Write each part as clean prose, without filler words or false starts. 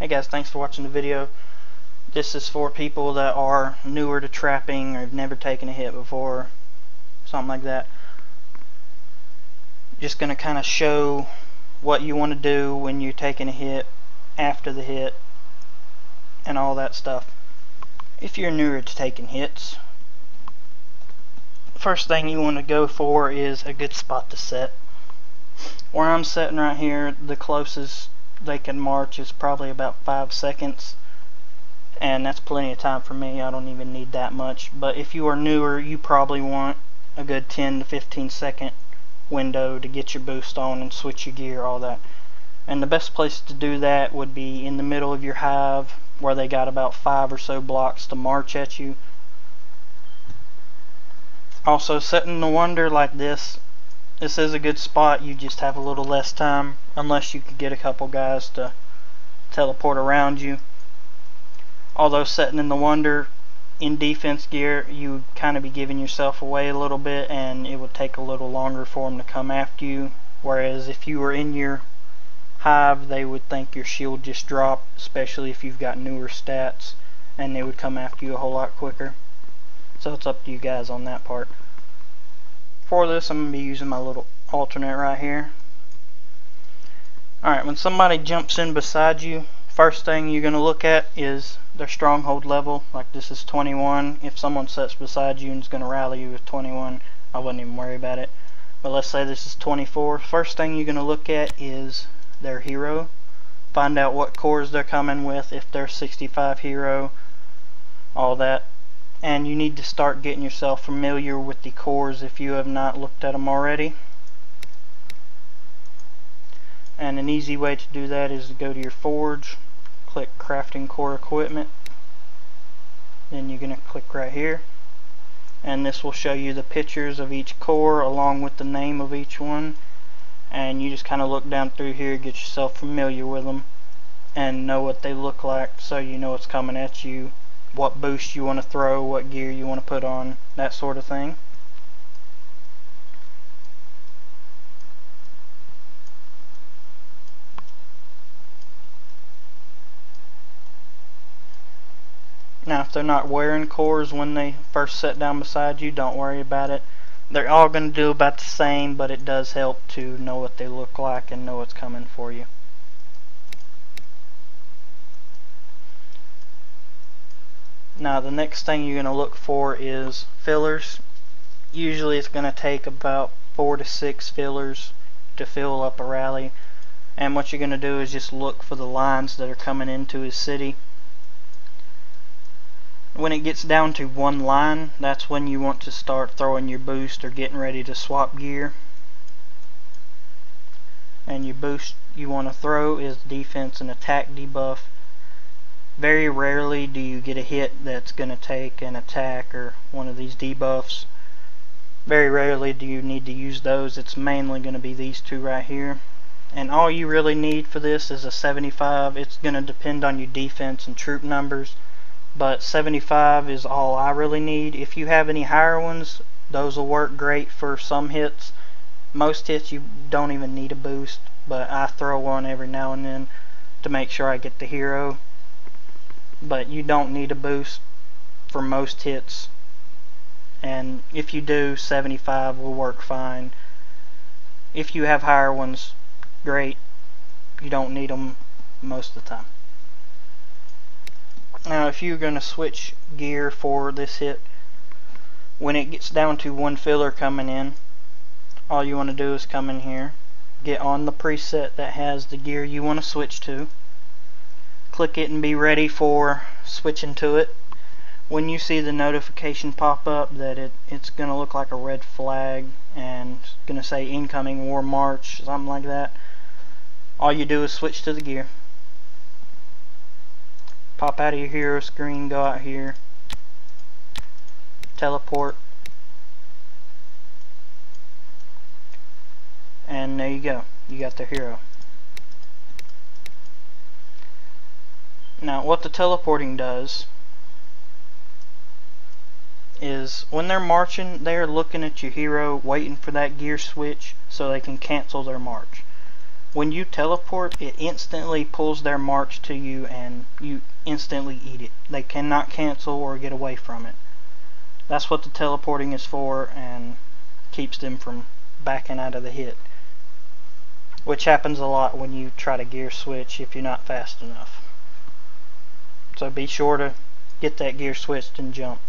Hey guys, thanks for watching the video. This is for people that are newer to trapping or have never taken a hit before, something like that. Just going to kind of show what you want to do when you're taking a hit, after the hit, and all that stuff. If you're newer to taking hits, first thing you want to go for is a good spot to set. Where I'm sitting right here, the closest they can march is probably about 5 seconds, and that's plenty of time for me. I don't even need that much. But if you are newer, you probably want a good 10 to 15 second window to get your boost on and switch your gear, all that. And the best place to do that would be in the middle of your hive, where they got about 5 or so blocks to march at you. Also, setting the wonder like this is a good spot. You just have a little less time, unless you could get a couple guys to teleport around you. Although setting in the wonder in defense gear, you would kind of be giving yourself away a little bit, and it would take a little longer for them to come after you. Whereas if you were in your hive, they would think your shield just dropped, especially if you've got newer stats, and they would come after you a whole lot quicker. So it's up to you guys on that part. For this, I'm going to be using my little alternate right here. Alright, when somebody jumps in beside you, first thing you're going to look at is their stronghold level. Like this is 21. If someone sits beside you and is going to rally you with 21, I wouldn't even worry about it. But let's say this is 24. First thing you're going to look at is their hero. Find out what cores they're coming with, if they're 65 hero, all that. And you need to start getting yourself familiar with the cores if you have not looked at them already. And an easy way to do that is to go to your forge, click crafting core equipment, then you're going to click right here, and this will show you the pictures of each core along with the name of each one. And you just kind of look down through here, get yourself familiar with them and know what they look like, so you know what's coming at you, what boost you want to throw, what gear you want to put on, that sort of thing. Now if they're not wearing cores when they first sit down beside you, don't worry about it. They're all going to do about the same, but it does help to know what they look like and know what's coming for you. Now the next thing you're going to look for is fillers. Usually it's going to take about 4 to 6 fillers to fill up a rally. And what you're going to do is just look for the lines that are coming into his city. When it gets down to one line, that's when you want to start throwing your boost or getting ready to swap gear. And your boost you want to throw is defense and attack debuff. Very rarely do you get a hit that's going to take an attack or one of these debuffs. Very rarely do you need to use those. It's mainly going to be these two right here. And all you really need for this is a 75. It's going to depend on your defense and troop numbers, but 75 is all I really need. If you have any higher ones, those will work great for some hits. Most hits you don't even need a boost, but I throw one every now and then to make sure I get the hero. But you don't need a boost for most hits, and if you do, 75 will work fine. If you have higher ones, great. You don't need them most of the time. Now if you're going to switch gear for this hit, when it gets down to one filler coming in, all you want to do is come in here, get on the preset that has the gear you want to switch to, click it and be ready for switching to it. When you see the notification pop up that it's going to look like a red flag and it's going to say incoming war march, something like that, all you do is switch to the gear. Pop out of your hero screen, go out here, teleport, and there you go, you got the hero. Now what the teleporting does is when they're marching, they're looking at your hero, waiting for that gear switch so they can cancel their march. when you teleport, it instantly pulls their marks to you and you instantly eat it. They cannot cancel or get away from it. That's what the teleporting is for, and keeps them from backing out of the hit, which happens a lot when you try to gear switch if you're not fast enough. So be sure to get that gear switched and jump.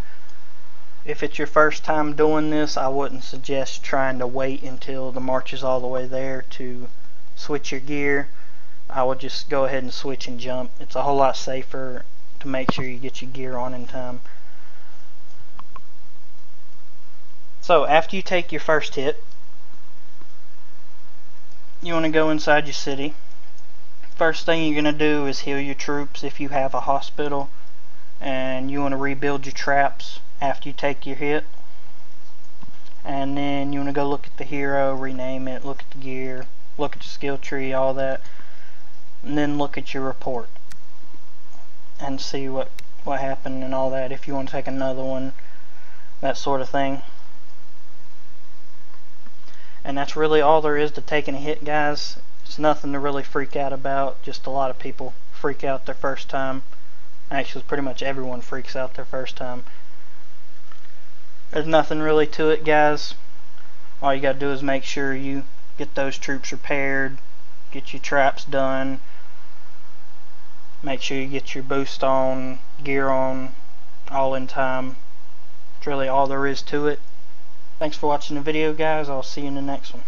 If it's your first time doing this, I wouldn't suggest trying to wait until the march is all the way there to switch your gear. I would just go ahead and switch and jump. It's a whole lot safer to make sure you get your gear on in time. So after you take your first hit, you want to go inside your city. First thing you're going to do is heal your troops if you have a hospital, and you want to rebuild your traps after you take your hit. And then you want to go look at the hero, rename it, look at the gear, look at your skill tree, all that, and then look at your report and see what happened and all that, if you want to take another one, that sort of thing. And that's really all there is to taking a hit, guys. It's nothing to really freak out about. Just a lot of people freak out their first time. Actually, pretty much everyone freaks out their first time. There's nothing really to it, guys. All you gotta do is make sure you get those troops repaired, get your traps done, make sure you get your boost on, gear on, all in time. That's really all there is to it. Thanks for watching the video, guys. I'll see you in the next one.